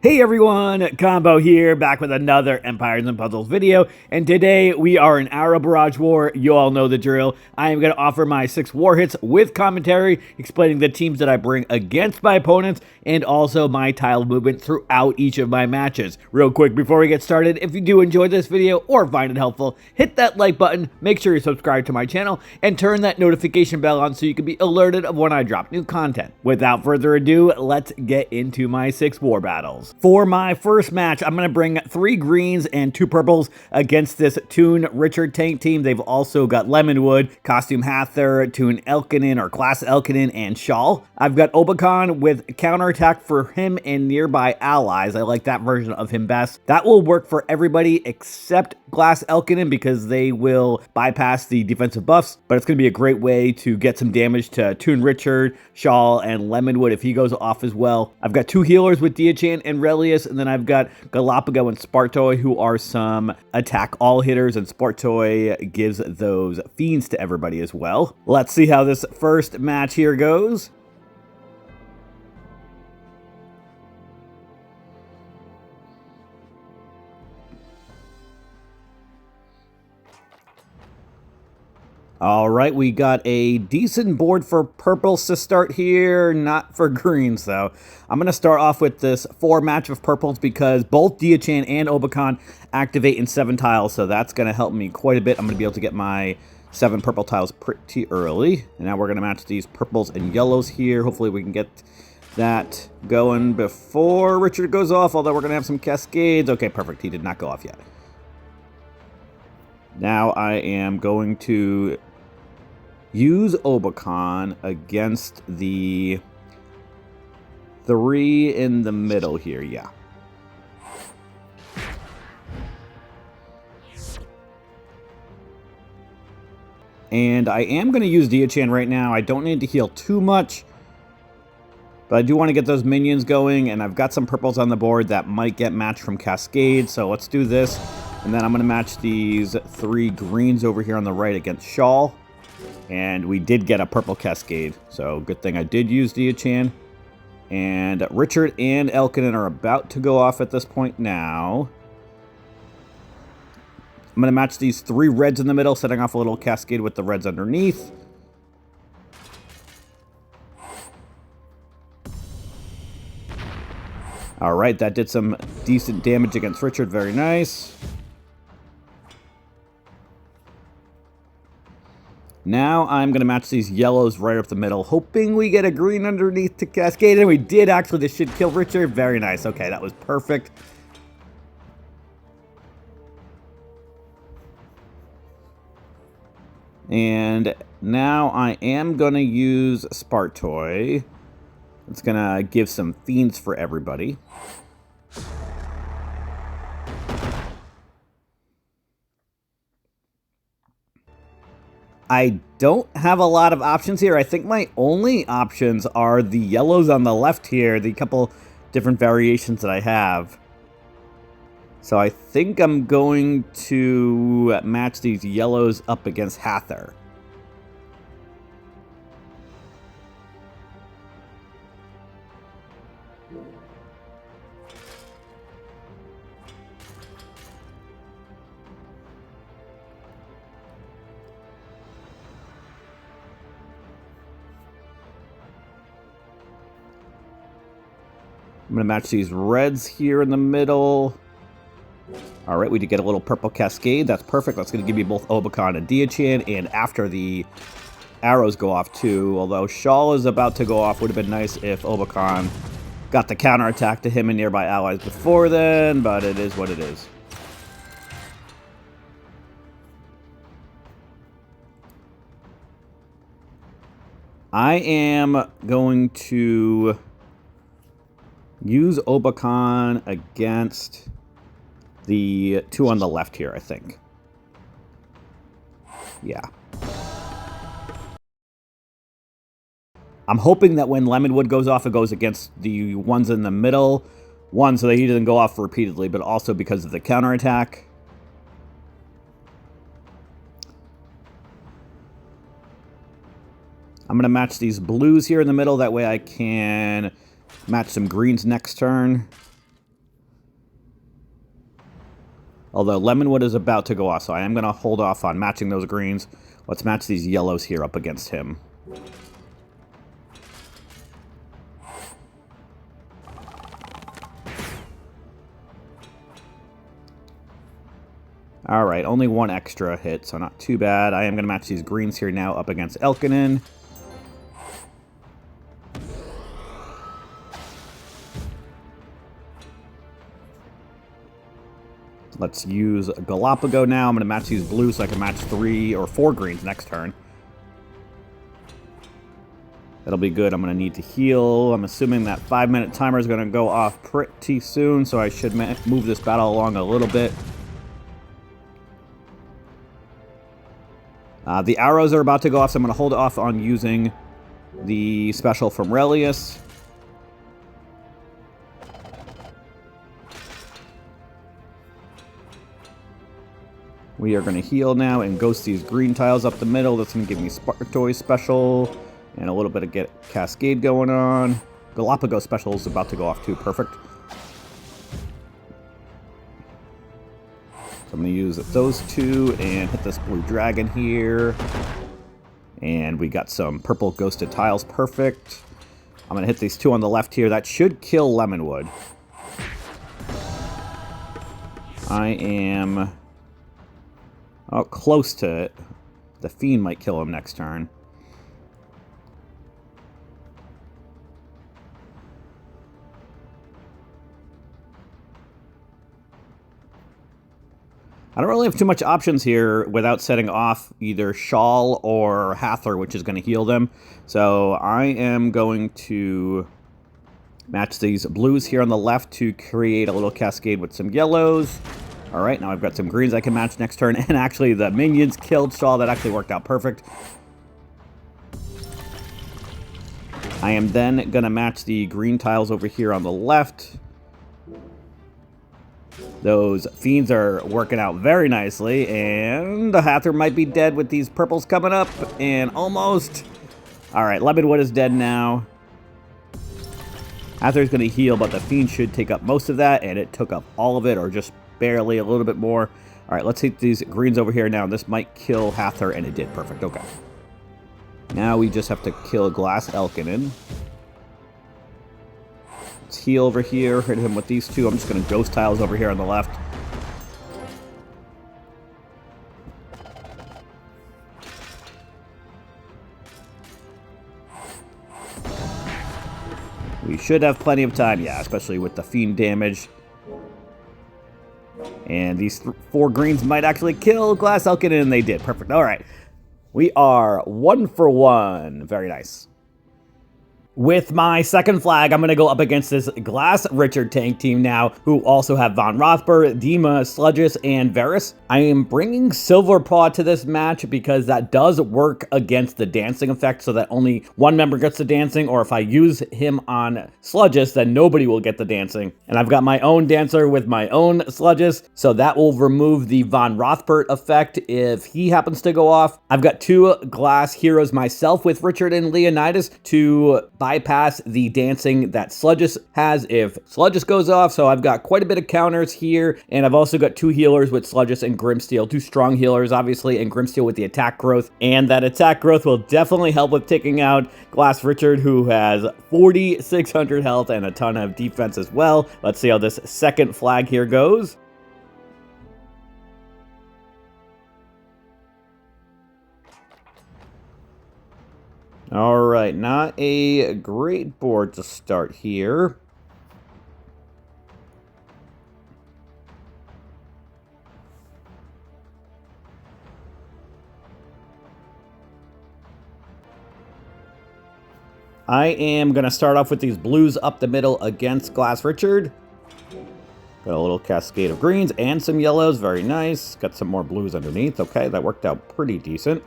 Hey everyone, Combo here, back with another Empires and Puzzles video, and today we are in Arrow Barrage War. You all know the drill. I am going to offer my 6 war hits with commentary, explaining the teams that I bring against my opponents, and also my tile movement throughout each of my matches. Real quick, before we get started, if you do enjoy this video or find it helpful, hit that like button, make sure you subscribe to my channel, and turn that notification bell on so you can be alerted of when I drop new content. Without further ado, let's get into my 6 war battles. For my first match, I'm going to bring 3 greens and 2 purples against this Toon Richard tank team. They've also got Lemonwood, Costume Hather, Toon Elkinen or Class Elkinen, and Shawl. I've got Obakan with counterattack for him and nearby allies. I like that version of him best. That will work for everybody except Glass Elkinen because they will bypass the defensive buffs, but it's going to be a great way to get some damage to Toon Richard, Shawl, and Lemonwood if he goes off as well. I've got 2 healers with Diachan and Relius, and then I've got Galapago and Spartoy, who are some attack all hitters, and Spartoy gives those fiends to everybody as well. Let's see how this first match here goes. All right, we got a decent board for purples to start here, not for greens though. I'm going to start off with this 4 match of purples because both Diachan and Obakan activate in 7 tiles, so that's going to help me quite a bit. I'm going to be able to get my 7 purple tiles pretty early. And now we're going to match these purples and yellows here. Hopefully we can get that going before Richard goes off, although we're going to have some cascades. Okay, perfect. He did not go off yet. Now I am going to use Obakan against the 3 in the middle here, yeah. And I am going to use Diachan right now. I don't need to heal too much, but I do want to get those minions going, and I've got some purples on the board that might get matched from Cascade, so let's do this. And then I'm going to match these 3 greens over here on the right against Shawl. And we did get a purple Cascade, so good thing I did use Diachan. And Richard and Elkinen are about to go off at this point now. I'm going to match these 3 reds in the middle, setting off a little Cascade with the reds underneath. All right, that did some decent damage against Richard. Very nice. Now I'm going to match these yellows right up the middle, hoping we get a green underneath to cascade. And we did, actually. This should kill Richard. Very nice. Okay, that was perfect. And now I am going to use Spartoy. It's going to give some fiends for everybody. I don't have a lot of options here. I think my only options are the yellows on the left here, the couple different variations that I have. So I think I'm going to match these yellows up against Hather. I'm going to match these reds here in the middle. All right, we did get a little purple cascade. That's perfect. That's going to give me both Obakan and Diachan. And after the arrows go off too, although Shawl is about to go off, would have been nice if Obakan got the counterattack to him and nearby allies before then, but it is what it is. I am going to use Obakan against the 2 on the left here, I think. Yeah. I'm hoping that when Lemonwood goes off, it goes against the ones in the middle. One, so that he doesn't go off repeatedly, but also because of the counterattack. I'm going to match these blues here in the middle. That way I can match some greens next turn. Although Lemonwood is about to go off, so I am going to hold off on matching those greens. Let's match these yellows here up against him. Alright, only one extra hit, so not too bad. I am going to match these greens here now up against Elkinen. Let's use Galapagos now. I'm going to match these blues so I can match 3 or 4 greens next turn. That'll be good. I'm going to need to heal. I'm assuming that 5-minute timer is going to go off pretty soon, so I should move this battle along a little bit. The arrows are about to go off, so I'm going to hold off on using the special from Relius. We are going to heal now and ghost these green tiles up the middle. That's going to give me Spartoy special and a little bit of get Cascade going on. Galapagos special is about to go off too. Perfect. So I'm going to use those 2 and hit this blue dragon here. And we got some purple ghosted tiles. Perfect. I'm going to hit these 2 on the left here. That should kill Lemonwood. I am... oh, close to it. The Fiend might kill him next turn. I don't really have too much options here without setting off either Shawl or Hathor, which is going to heal them. So I am going to match these blues here on the left to create a little cascade with some yellows. All right, now I've got some greens I can match next turn. And actually, the minions killed Shawl. That actually worked out perfect. I am then going to match the green tiles over here on the left. Those Fiends are working out very nicely, and the Hathor might be dead with these purples coming up, and almost. All right, Lemonwood is dead now. Hathor's going to heal, but the Fiend should take up most of that, and it took up all of it, or just barely a little bit more. All right, let's hit these greens over here now. This might kill Hathor, and it did. Perfect. Okay. Now we just have to kill Glass Elkinen. Let's heal over here, hit him with these 2. I'm just going to ghost tiles over here on the left. We should have plenty of time, yeah, especially with the Fiend damage. And these 4 greens might actually kill Glass Elkinen, and they did. Perfect. All right. We are 1 for 1. Very nice. With my second flag, I'm going to go up against this Glass Richard tank team now, who also have Von Rothberg, Dima, Sludges, and Varus. I am bringing Silverpaw to this match because that does work against the dancing effect, so that only one member gets the dancing, or if I use him on Sludges, then nobody will get the dancing. And I've got my own dancer with my own Sludges, so that will remove the Von Rothberg effect if he happens to go off. I've got 2 Glass heroes myself with Richard and Leonidas to bypass the dancing that Sludges has if Sludges goes off, so I've got quite a bit of counters here, and I've also got 2 healers with Sludges and Grimsteel, 2 strong healers, obviously, and Grimsteel with the attack growth, and that attack growth will definitely help with taking out Glass Richard, who has 4,600 health and a ton of defense as well. Let's see how this second flag here goes. All right, not a great board to start here. I am going to start off with these blues up the middle against Glass Richard. Got a little cascade of greens and some yellows. Very nice. Got some more blues underneath. Okay, that worked out pretty decent.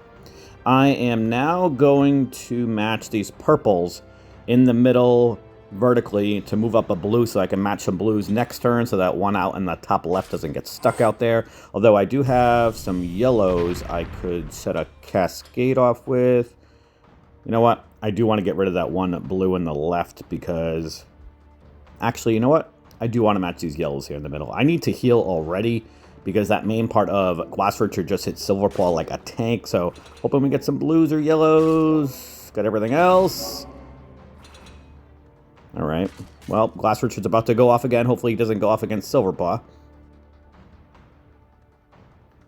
I am now going to match these purples in the middle vertically to move up a blue so I can match some blues next turn so that one out in the top left doesn't get stuck out there. Although I do have some yellows I could set a cascade off with. You know what? I do want to get rid of that one blue in the left because... Actually, you know what? I do want to match these yellows here in the middle. I need to heal already because that main part of Glass Richard just hit Silverpaw like a tank. So hoping we get some blues or yellows. Got everything else. All right. Well, Glass Richard's about to go off again. Hopefully he doesn't go off against Silverpaw.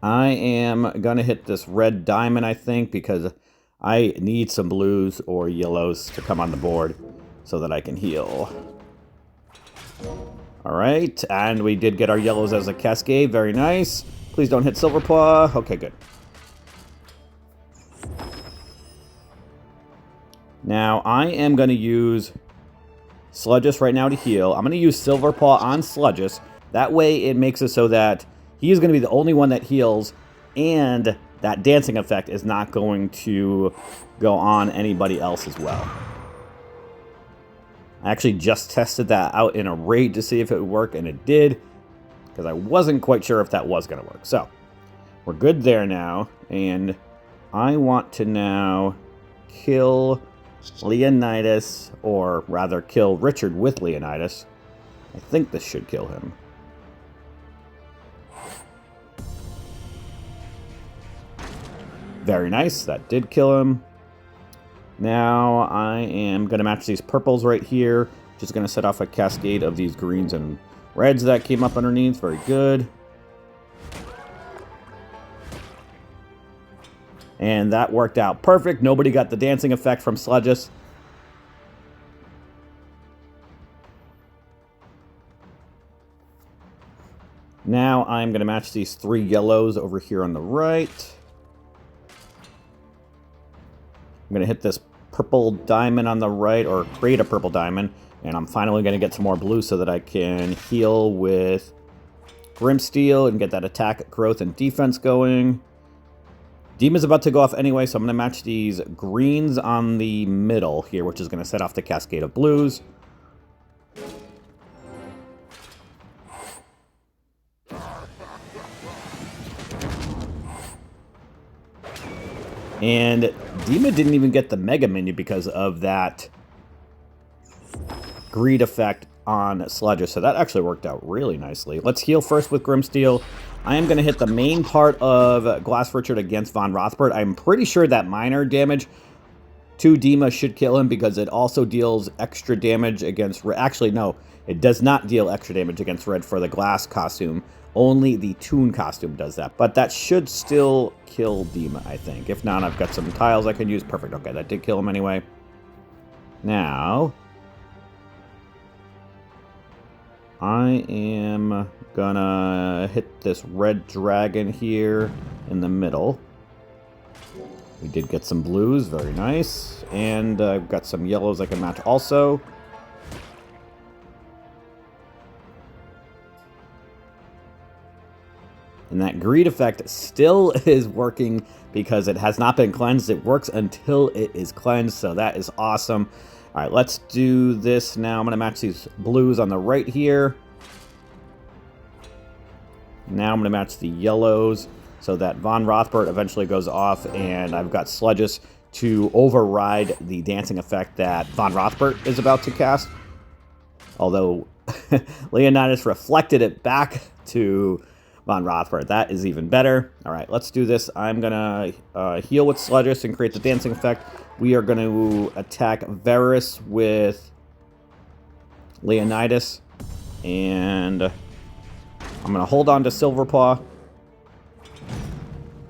I am going to hit this red diamond, I think, because I need some blues or yellows to come on the board so that I can heal. All right, and we did get our yellows as a cascade. Very nice. Please don't hit Silverpaw. Okay, good. Now, I am going to use Sludgeus right now to heal. I'm going to use Silverpaw on Sludgeus. That way, it makes it so that he is going to be the only one that heals, and that dancing effect is not going to go on anybody else as well. I actually just tested that out in a raid to see if it would work, and it did, because I wasn't quite sure if that was going to work. So, we're good there now, and I want to now kill Leonidas, or rather kill Richard with Leonidas. I think this should kill him. Very nice, that did kill him. Now I am going to match these purples right here. Just going to set off a cascade of these greens and reds that came up underneath. Very good. And that worked out perfect. Nobody got the dancing effect from Sludgeus. Now I'm going to match these 3 yellows over here on the right. I'm going to hit this purple diamond on the right, or create a purple diamond, and I'm finally going to get some more blue so that I can heal with Grimsteel and get that attack, growth, and defense going. Demon's about to go off anyway, so I'm going to match these greens on the middle here, which is going to set off the cascade of blues. And Dima didn't even get the Mega Minion because of that greed effect on Sludgeus, so that actually worked out really nicely. Let's heal first with Grimsteel. I am going to hit the main part of Glass Richard against Von Rothbard. I'm pretty sure that minor damage to Dima should kill him because it also deals extra damage against... Actually, no, it does not deal extra damage against Red for the glass costume. Only the Toon costume does that. But that should still kill Dima, I think. If not, I've got some tiles I can use. Perfect. Okay, that did kill him anyway. Now, I am gonna hit this red dragon here in the middle. We did get some blues. Very nice. And I've got some yellows I can match also. And that greed effect still is working because it has not been cleansed. It works until it is cleansed, so that is awesome. All right, let's do this now. I'm going to match these blues on the right here. Now I'm going to match the yellows so that Von Rothbard eventually goes off, and I've got Sludgeus to override the dancing effect that Von Rothbard is about to cast. Although Leonidas reflected it back to Von Rothbard. That is even better. All right, let's do this. I'm going to heal with Sludgeus and create the dancing effect. We are going to attack Varus with Leonidas. And I'm going to hold on to Silverpaw.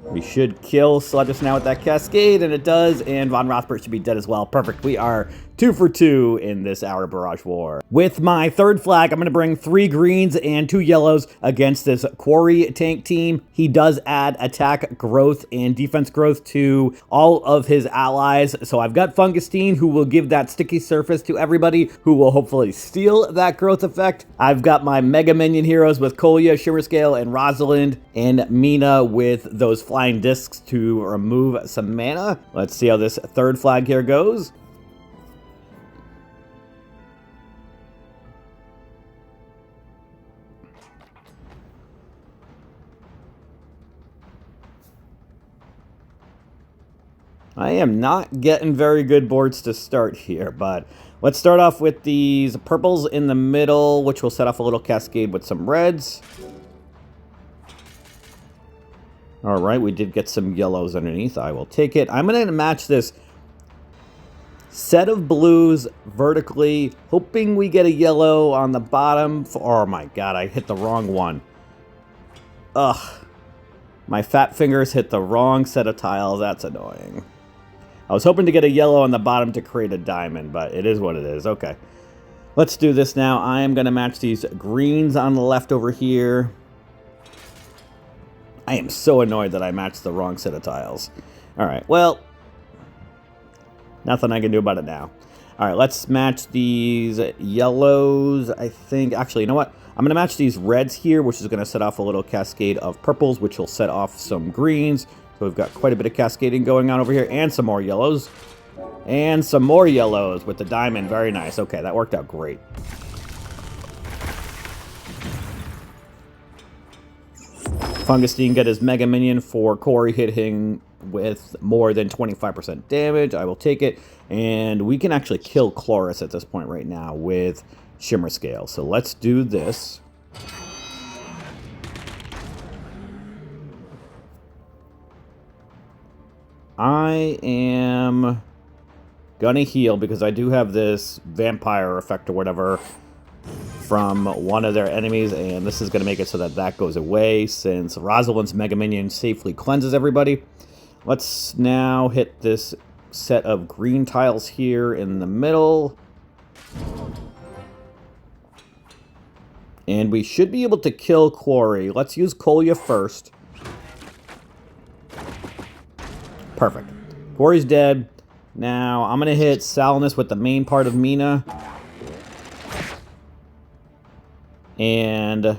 We should kill Sludgeus now with that cascade, and it does, and Von Rothbard should be dead as well. Perfect. We are 2 for 2 in this Hour Barrage War. With my third flag, I'm going to bring 3 greens and 2 yellows against this Quarry tank team. He does add attack growth and defense growth to all of his allies. So I've got Fungustine, who will give that sticky surface to everybody, who will hopefully steal that growth effect. I've got my Mega Minion heroes with Kolya, Shimmerscale, and Rosalind, and Mina with those flying discs to remove some mana. Let's see how this third flag here goes. I am not getting very good boards to start here, but let's start off with these purples in the middle, which will set off a little cascade with some reds. All right, we did get some yellows underneath. I will take it. I'm going to match this set of blues vertically, hoping we get a yellow on the bottom. Oh my god, I hit the wrong one. Ugh. My fat fingers hit the wrong set of tiles. That's annoying. I was hoping to get a yellow on the bottom to create a diamond, but it is what it is. Okay. Let's do this now. I am going to match these greens on the left over here. I am so annoyed that I matched the wrong set of tiles. All right, well, nothing I can do about it now. All right, let's match these yellows, I think. Actually, you know what? I'm going to match these reds here, which is going to set off a little cascade of purples, which will set off some greens. So we've got quite a bit of cascading going on over here, and some more yellows. And some more yellows with the diamond. Very nice. Okay, that worked out great. Fungustine got his Mega Minion for Corey hitting with more than 25% damage. I will take it. And we can actually kill Chloris at this point right now with Shimmer Scale. So let's do this. I am gonna heal because I do have this vampire effect or whatever from one of their enemies, and this is going to make it so that that goes away since Rosalind's Mega Minion safely cleanses everybody. Let's now hit this set of green tiles here in the middle. And we should be able to kill Quarry. Let's use Kolya first. Perfect. Quarry's dead. Now, I'm going to hit Salinus with the main part of Mina. And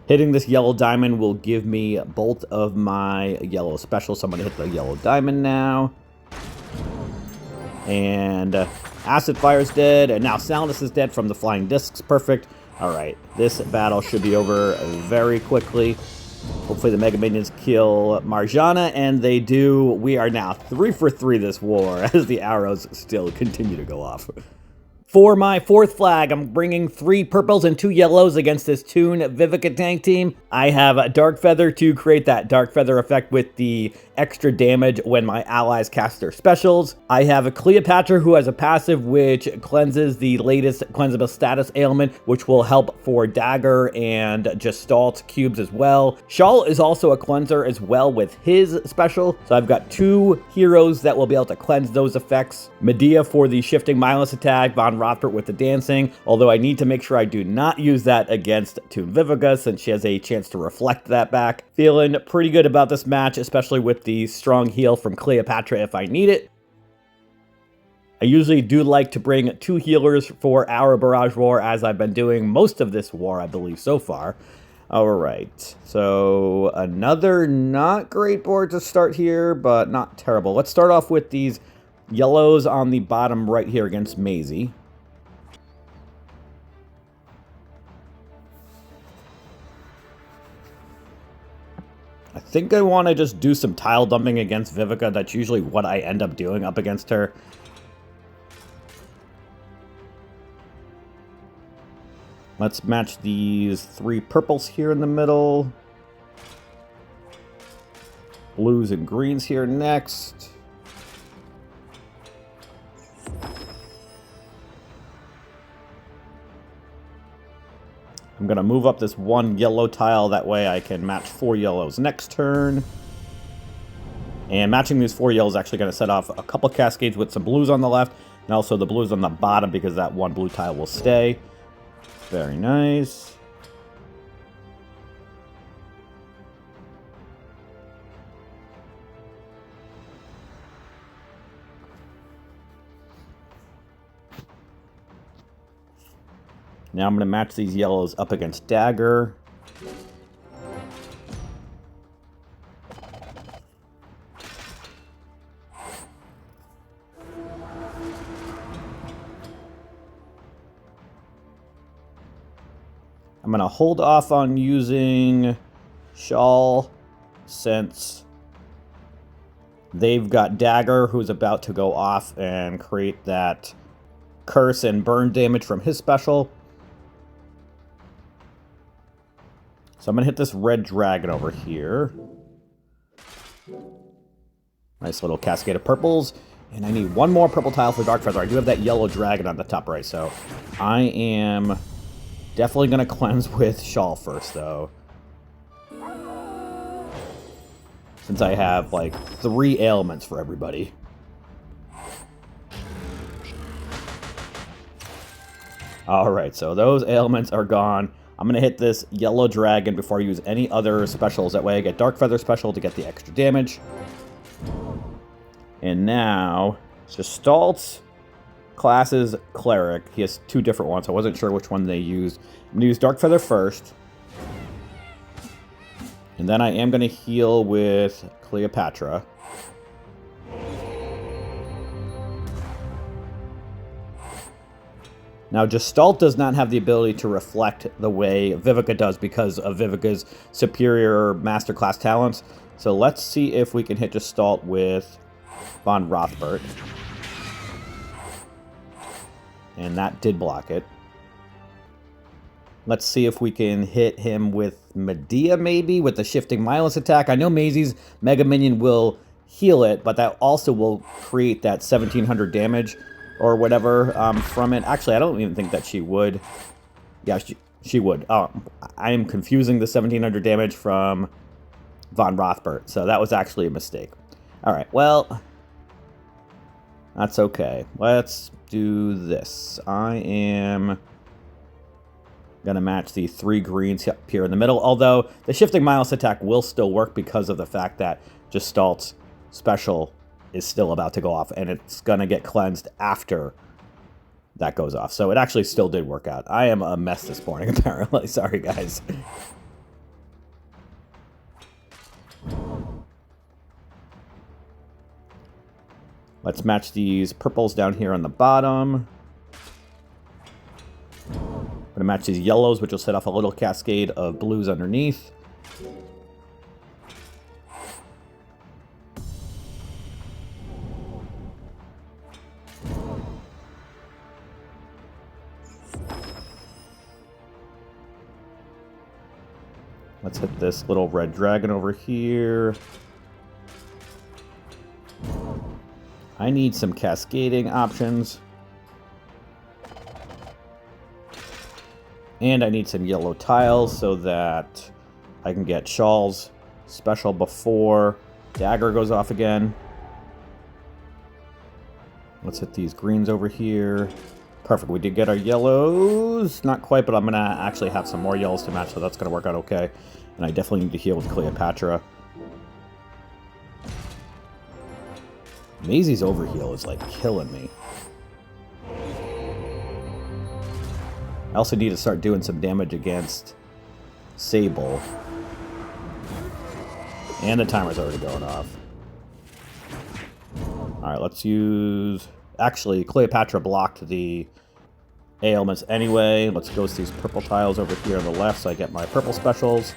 hitting this yellow diamond will give me both of my yellow specials. So I'm going to hit the yellow diamond now. And Acid Fire's dead. And now Salinus is dead from the flying discs. Perfect. All right. This battle should be over very quickly. Hopefully the Mega Minions kill Marjana, and they do. We are now 3 for 3 this war as the arrows still continue to go off. For my fourth flag, I'm bringing 3 purples and 2 yellows against this Toon Vivica tank team. I have Dark Feather to create that Dark Feather effect with the extra damage when my allies cast their specials. I have a Cleopatra who has a passive which cleanses the latest cleansable status ailment, which will help for Dagger and Gestalt cubes as well. Shawl is also a cleanser as well with his special. So I've got 2 heroes that will be able to cleanse those effects. Medea for the shifting mindless attack, Von Rothbert with the dancing, although I need to make sure I do not use that against Toon Vivica since she has a chance to reflect that back. Feeling pretty good about this match, especially with the strong heal from Cleopatra if I need it. I usually do like to bring 2 healers for our Barrage War, as I've been doing most of this war, I believe, so far. Alright, so another not great board to start here, but not terrible. Let's start off with these yellows on the bottom right here against Maisie. I think I want to just do some tile dumping against Vivica. That's usually what I end up doing up against her. Let's match these 3 purples here in the middle. Blues and greens here next. I'm going to move up this 1 yellow tile. That way I can match 4 yellows next turn. And matching these 4 yellows is actually going to set off a couple cascades with some blues on the left. And also the blues on the bottom because that 1 blue tile will stay. Very nice. Now I'm going to match these yellows up against Dagger. I'm going to hold off on using Shawl since they've got Dagger, who's about to go off and create that curse and burn damage from his special. So I'm going to hit this red dragon over here. Nice little cascade of purples. And I need one more purple tile for Dark Feather. I do have that yellow dragon on the top right, so I am definitely going to cleanse with Shawl first, though. Since I have, like, 3 ailments for everybody. Alright, so those ailments are gone. I'm going to hit this yellow dragon before I use any other specials. That way I get Dark Feather special to get the extra damage. And now, Gestalt's class is Cleric. He has 2 different ones. I wasn't sure which one they used. I'm going to use Dark Feather first. And then I am going to heal with Cleopatra. Now, Gestalt does not have the ability to reflect the way Vivica does because of Vivica's superior masterclass talents. So let's see if we can hit Gestalt with Von Rothbart. And that did block it. Let's see if we can hit him with Medea, maybe, with the Shifting Milus attack. I know Maisie's Mega Minion will heal it, but that also will create that 1700 damage or whatever from it. Actually, I don't even think that she would. Yeah, she would. Oh, I am confusing the 1700 damage from Von Rothbart, so that was actually a mistake. All right, well, that's okay. Let's do this. I am going to match the 3 greens up here in the middle, although the Shifting Milus attack will still work because of the fact that Gestalt's special is still about to go off, and it's going to get cleansed after that goes off. So it actually still did work out. I am a mess this morning, apparently. Sorry, guys. Let's match these purples down here on the bottom. I'm going to match these yellows, which will set off a little cascade of blues underneath. Let's hit this little red dragon over here. I need some cascading options. And I need some yellow tiles so that I can get Shawl's special before Dagger goes off again. Let's hit these greens over here. Perfect, we did get our yellows. Not quite, but I'm going to actually have some more yellows to match, so that's going to work out okay. And I definitely need to heal with Cleopatra. Maisie's overheal is, like, killing me. I also need to start doing some damage against Sable. And the timer's already going off. Alright, let's use... Actually, Cleopatra blocked the ailments anyway. Let's go with these purple tiles over here on the left so I get my purple specials.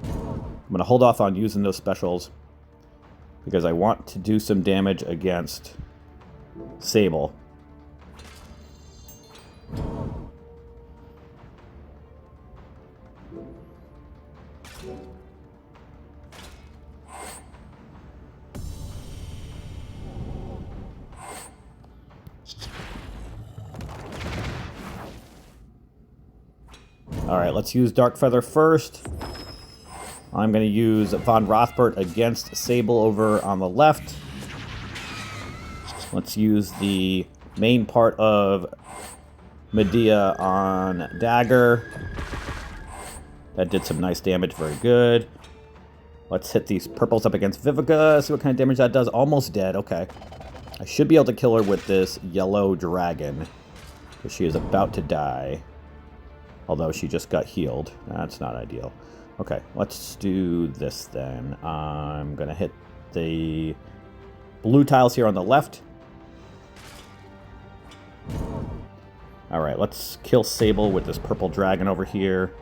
I'm going to hold off on using those specials because I want to do some damage against Sable. Alright, let's use Dark Feather first. I'm going to use Von Rothbart against Sable over on the left. Let's use the main part of Medea on Dagger. That did some nice damage, very good. Let's hit these purples up against Vivica, see what kind of damage that does. Almost dead, okay. I should be able to kill her with this yellow dragon, because she is about to die. Although she just got healed. That's not ideal. Okay, let's do this then. I'm going to hit the blue tiles here on the left. Alright, let's kill Sable with this purple dragon over here.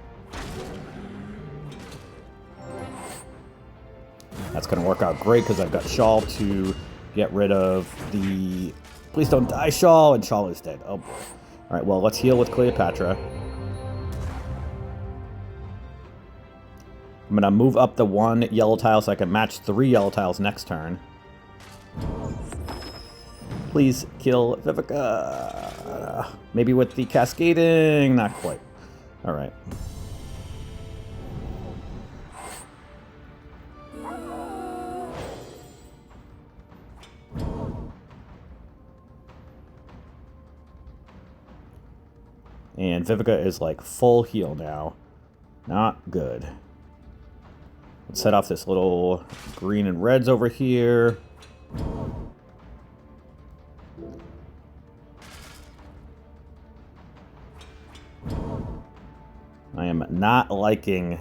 That's going to work out great because I've got Shawl to get rid of the... Please don't die, Shawl! And Shawl is dead. Oh boy. Alright, well, let's heal with Cleopatra. I'm going to move up the 1 yellow tile so I can match 3 yellow tiles next turn. Please kill Vivica. Maybe with the cascading. Not quite. Alright. And Vivica is like full heal now. Not good. Let's set off this little green and reds over here. I am not liking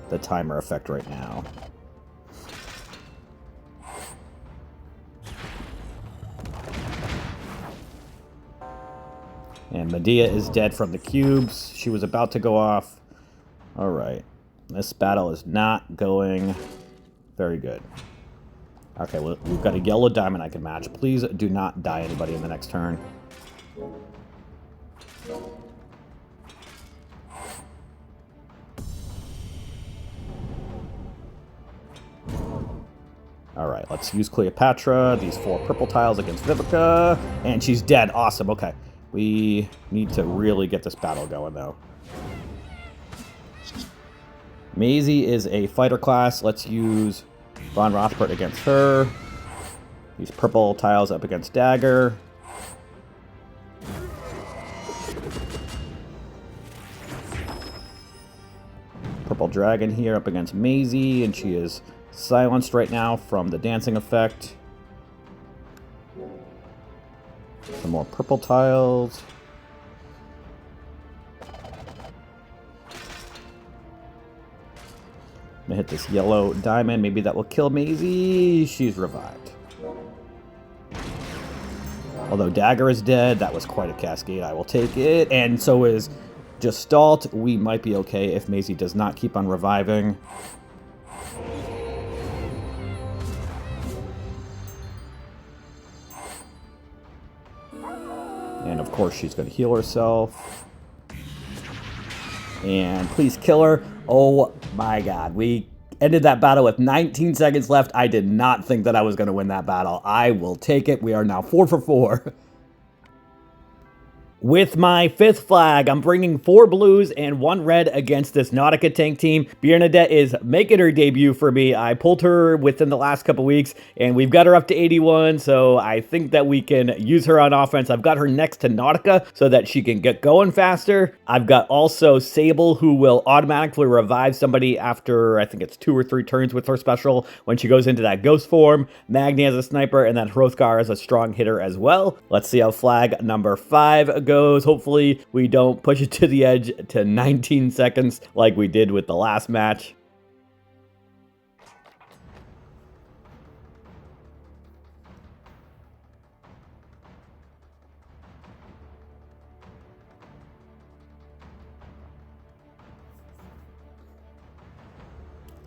the timer effect right now. And Medea is dead from the cubes. She was about to go off. Alright. This battle is not going very good. Okay, well, we've got a yellow diamond I can match. Please do not die anybody in the next turn. Alright, let's use Cleopatra. These 4 purple tiles against Vivica. And she's dead. Awesome. Okay. We need to really get this battle going, though. Maisie is a fighter class. Let's use Von Rothbart against her. These purple tiles up against Dagger. Purple Dragon here up against Maisie, and she is silenced right now from the dancing effect. Some more purple tiles. I'm gonna hit this yellow diamond. Maybe that will kill Maisie. She's revived. Although Dagger is dead, that was quite a cascade. I will take it. And so is Gestalt. We might be okay if Maisie does not keep on reviving. And of course she's going to heal herself. And please kill her. Oh my god. We ended that battle with 19 seconds left. I did not think that I was going to win that battle. I will take it. We are now 4 for 4. With my 5th flag, I'm bringing 4 blues and 1 red against this Nautica tank team. Bernadette is making her debut for me. I pulled her within the last couple weeks, and we've got her up to 81, so I think that we can use her on offense. I've got her next to Nautica so that she can get going faster. I've got also Sable, who will automatically revive somebody after, I think it's 2 or 3 turns with her special when she goes into that ghost form. Magni as a sniper, and then Hrothgar as a strong hitter as well. Let's see how flag number 5 goes. Hopefully we don't push it to the edge to 19 seconds like we did with the last match.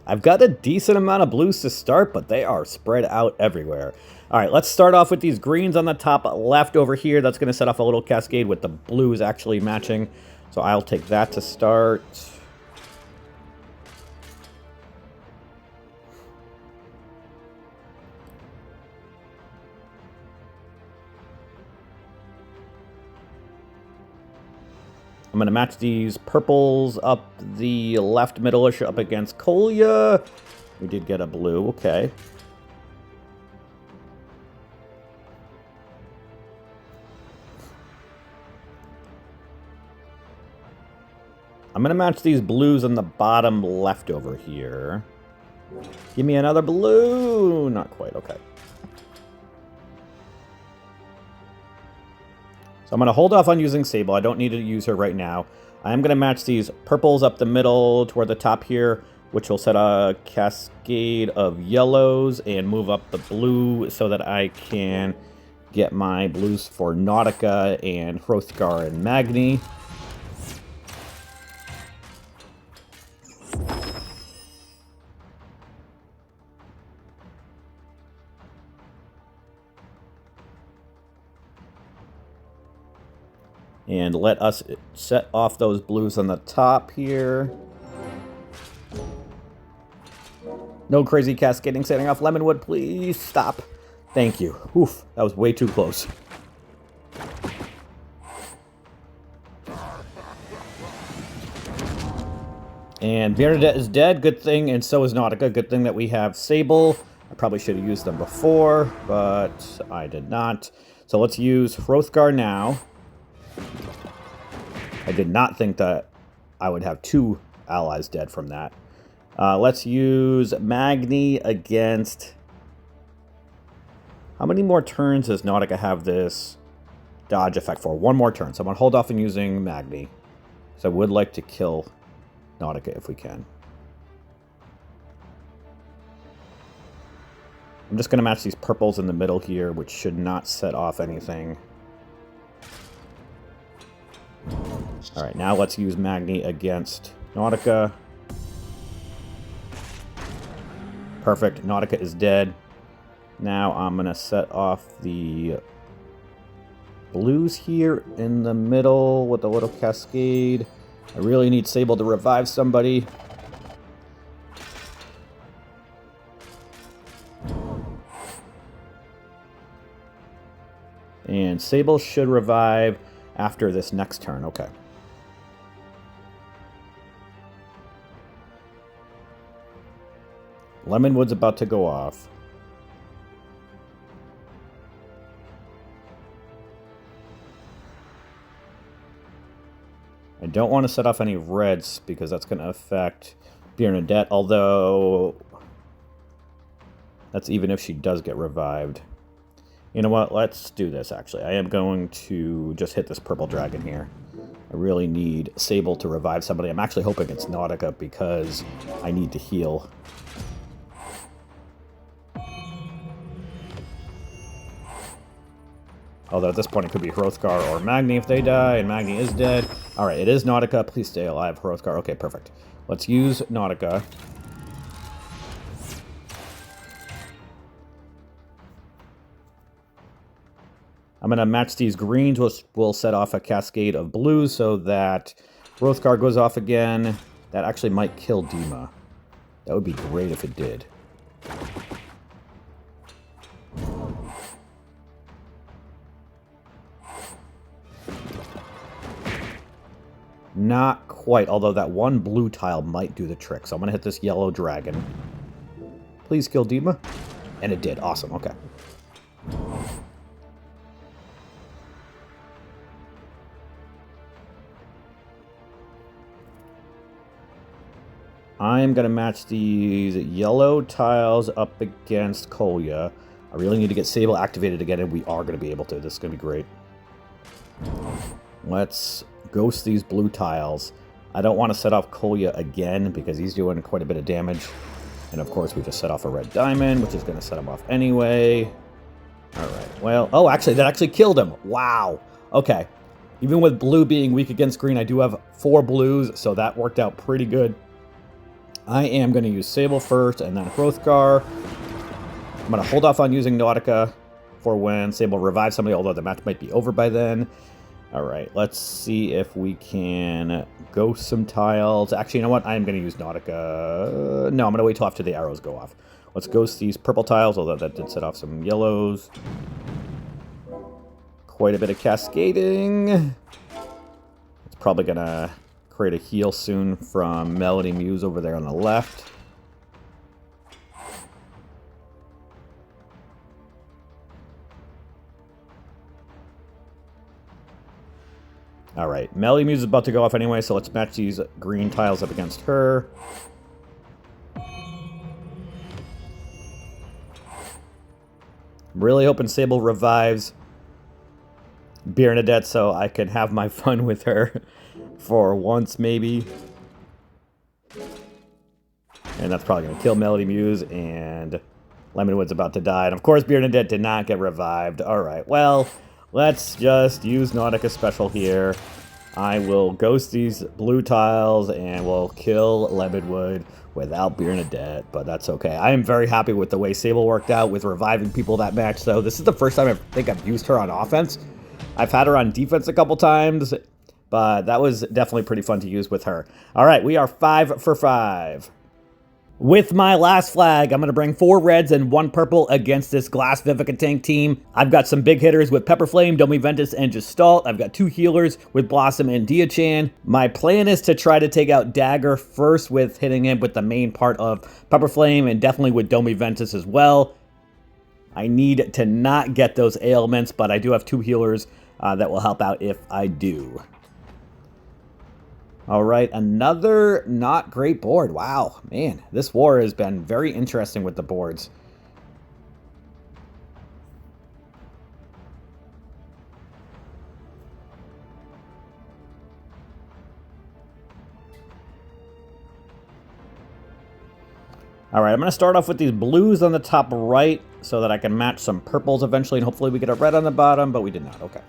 I've got a decent amount of blues to start, but they are spread out everywhere. All right, let's start off with these greens on the top left over here. That's going to set off a little cascade with the blues actually matching. So I'll take that to start. I'm going to match these purples up the left middle-ish up against Kolya. We did get a blue, okay. I'm going to match these blues on the bottom left over here. Give me another blue. Not quite, okay. So I'm going to hold off on using Sable. I don't need to use her right now. I'm going to match these purples up the middle toward the top here, which will set a cascade of yellows and move up the blue so that I can get my blues for Nautica and Hrothgar and Magni. And let us set off those blues on the top here. No crazy cascading setting off Lemonwood, please stop. Thank you. Oof, that was way too close. And Bernadette is dead, good thing, and so is Nautica. Good thing that we have Sable. I probably should have used them before, but I did not. So let's use Hrothgar now. I did not think that I would have 2 allies dead from that. Let's use Magni against... How many more turns does Nautica have this dodge effect for? 1 more turn. So I'm going to hold off on using Magni. So I would like to kill Nautica if we can. I'm just going to match these purples in the middle here, which should not set off anything. Alright, now let's use Magni against Nautica. Perfect. Nautica is dead. Now I'm going to set off the blues here in the middle with a little cascade. I really need Sable to revive somebody. And Sable should revive after this next turn. Okay. Lemonwood's about to go off. I don't want to set off any reds because that's going to affect Bernadette, although that's even if she does get revived. You know what? Let's do this, actually. I am going to just hit this purple dragon here. I really need Sable to revive somebody. I'm actually hoping it's Nautica because I need to heal. Although at this point it could be Hrothgar or Magni if they die, and Magni is dead. Alright, it is Nautica. Please stay alive, Hrothgar. Okay, perfect. Let's use Nautica. I'm going to match these greens, which will set off a cascade of blues so that Hrothgar goes off again. That actually might kill Dima. That would be great if it did. Not quite, although that one blue tile might do the trick. So I'm going to hit this yellow dragon. Please kill Dima. And it did. Awesome. Okay. I'm going to match these yellow tiles up against Kolya. I really need to get Sable activated again, and we are going to be able to. This is going to be great. Let's ghost these blue tiles. I don't want to set off Kolya again because he's doing quite a bit of damage. And of course we just set off a red diamond, which is going to set him off anyway. Alright, well, oh, actually, that actually killed him. Wow. Okay. Even with blue being weak against green, I do have 4 blues, so that worked out pretty good. I am going to use Sable first and then Hrothgar. I'm going to hold off on using Nautica for when Sable revives somebody, although the match might be over by then. Alright, let's see if we can ghost some tiles. Actually, you know what? I am going to use Nautica. No, I'm going to wait till after the arrows go off. Let's ghost these purple tiles, although that did set off some yellows. Quite a bit of cascading. It's probably going to create a heal soon from Melody Muse over there on the left. Alright, Melody Muse is about to go off anyway, so let's match these green tiles up against her. Really hoping Sable revives Bernadette so I can have my fun with her for once, maybe. And that's probably going to kill Melody Muse, and Lemonwood's about to die. And of course, Bernadette did not get revived. Alright, well, let's just use Nautica Special here. I will ghost these blue tiles and will kill Lemonwood without Bernadette, but that's okay. I am very happy with the way Sable worked out with reviving people that match, though. This is the first time I think I've used her on offense. I've had her on defense a couple times, but that was definitely pretty fun to use with her. All right, we are 5 for 5. With my last flag, I'm going to bring 4 reds and 1 purple against this Glass Vivica tank team. I've got some big hitters with Pepper Flame, Domi Ventus, and Gestalt. I've got 2 healers with Blossom and Dia-Chan. My plan is to try to take out Dagger first with hitting him with the main part of Pepper Flame and definitely with Domi Ventus as well. I need to not get those ailments, but I do have 2 healers that will help out if I do. All right, another not great board. Wow, man, this war has been very interesting with the boards. All right, I'm going to start off with these blues on the top right so that I can match some purples eventually, and hopefully we get a red on the bottom, but we did not. Okay.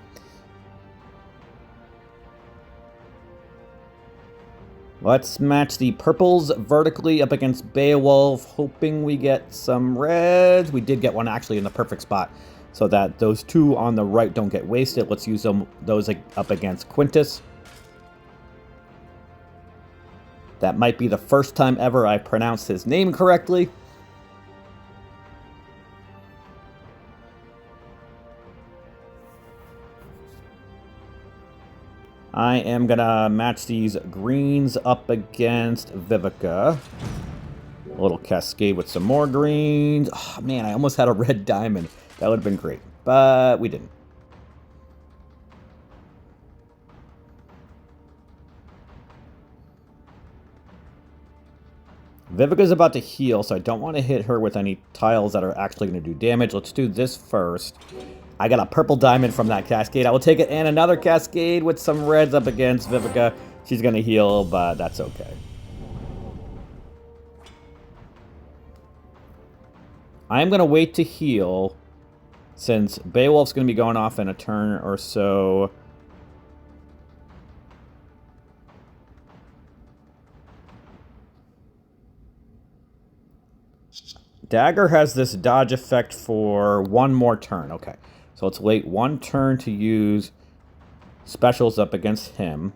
Let's match the purples vertically up against Beowulf, hoping we get some reds. We did get one actually in the perfect spot so that those 2 on the right don't get wasted. Let's use those up against Quintus. That might be the first time ever I pronounced his name correctly. I am going to match these greens up against Vivica. A little cascade with some more greens. Oh, man, I almost had a red diamond. That would have been great, but we didn't. Vivica's about to heal, so I don't want to hit her with any tiles that are actually going to do damage. Let's do this first. I got a purple diamond from that cascade. I will take it, and another cascade with some reds up against Vivica. She's going to heal, but that's okay. I am going to wait to heal since Beowulf's going to be going off in a turn or so. Dagger has this dodge effect for 1 more turn. Okay. So let's wait 1 turn to use specials up against him.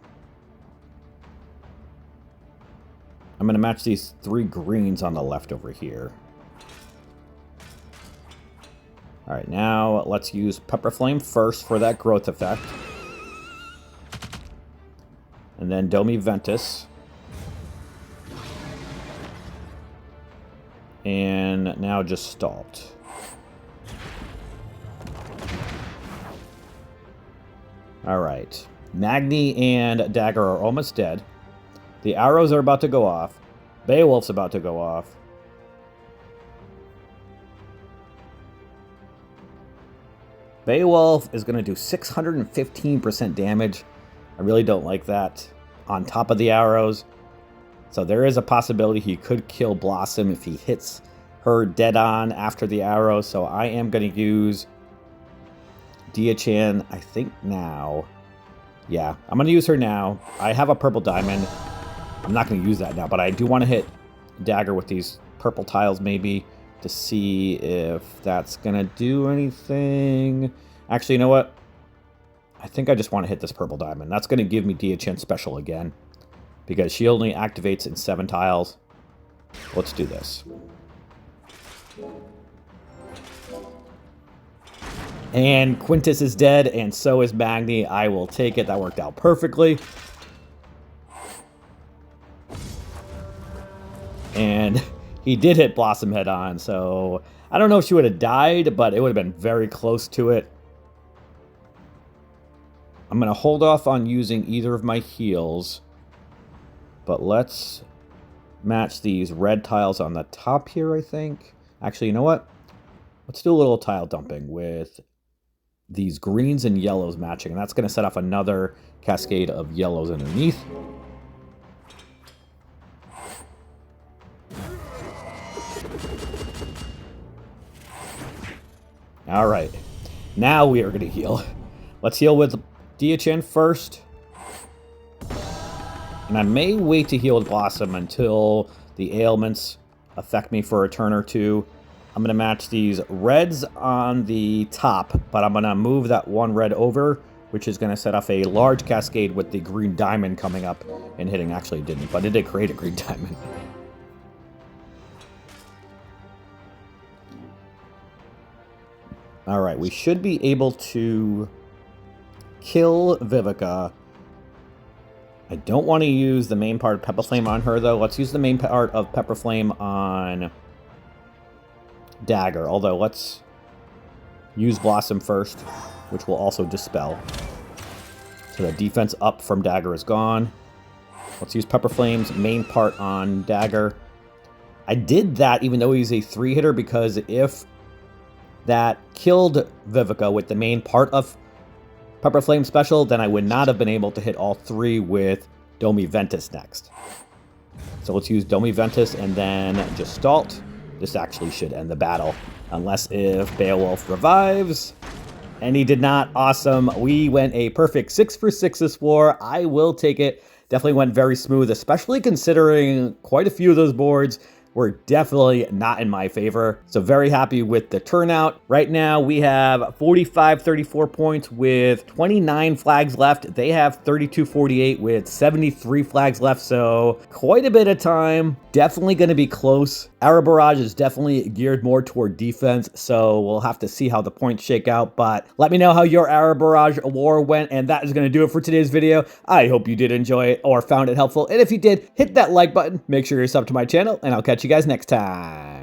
I'm going to match these 3 greens on the left over here. All right, now let's use Pepper Flame first for that growth effect. And then Domi Ventus. And now Gestalt. Alright. Magni and Dagger are almost dead. The arrows are about to go off. Beowulf's about to go off. Beowulf is going to do 615% damage. I really don't like that on top of the arrows. So there is a possibility he could kill Blossom if he hits her dead on after the arrow. So I am going to use Dia-Chan, I think now. Yeah, I'm going to use her now. I have a purple diamond. I'm not going to use that now, but I do want to hit Dagger with these purple tiles maybe to see if that's going to do anything. Actually, you know what? I think I just want to hit this purple diamond. That's going to give me Dia-Chan special again because she only activates in 7 tiles. Let's do this. And Quintus is dead, and so is Magni. I will take it. That worked out perfectly. And he did hit Blossom head on, so I don't know if she would have died, but it would have been very close to it. I'm going to hold off on using either of my heals, but let's match these red tiles on the top here, I think. Actually, you know what? Let's do a little tile dumping with these greens and yellows matching, and that's going to set off another cascade of yellows underneath. All right, now we are going to heal. Let's heal with Dia-Chan first. And I may wait to heal with Blossom until the ailments affect me for a turn or two. I'm going to match these reds on the top, but I'm going to move that 1 red over, which is going to set off a large cascade with the green diamond coming up and hitting. Actually, it didn't, but it did create a green diamond. All right, we should be able to kill Vivica. I don't want to use the main part of Pepper Flame on her, though. Let's use the main part of Pepper Flame on Dagger. Although, let's use Blossom first, which will also dispel. So the defense up from Dagger is gone. Let's use Pepper Flame's main part on Dagger. I did that even though he's a 3-hitter, because if that killed Vivica with the main part of Pepper Flame special, then I would not have been able to hit all 3 with Domi Ventus next. So let's use Domi Ventus and then Gestalt. This actually should end the battle, unless if Beowulf revives. And he did not. Awesome. We went a perfect 6 for 6 this war. I will take it. Definitely went very smooth, especially considering quite a few of those boards were definitely not in my favor. So very happy with the turnout. Right now we have 45-34 points with 29 flags left. They have 32-48 with 73 flags left. So quite a bit of time. Definitely going to be close. Our Barrage is definitely geared more toward defense, so we'll have to see how the points shake out. But let me know how your Our Barrage war went, and that is going to do it for today's video. I hope you did enjoy it or found it helpful. And if you did, hit that like button. Make sure you're subbed to my channel, and I'll catch you guys next time.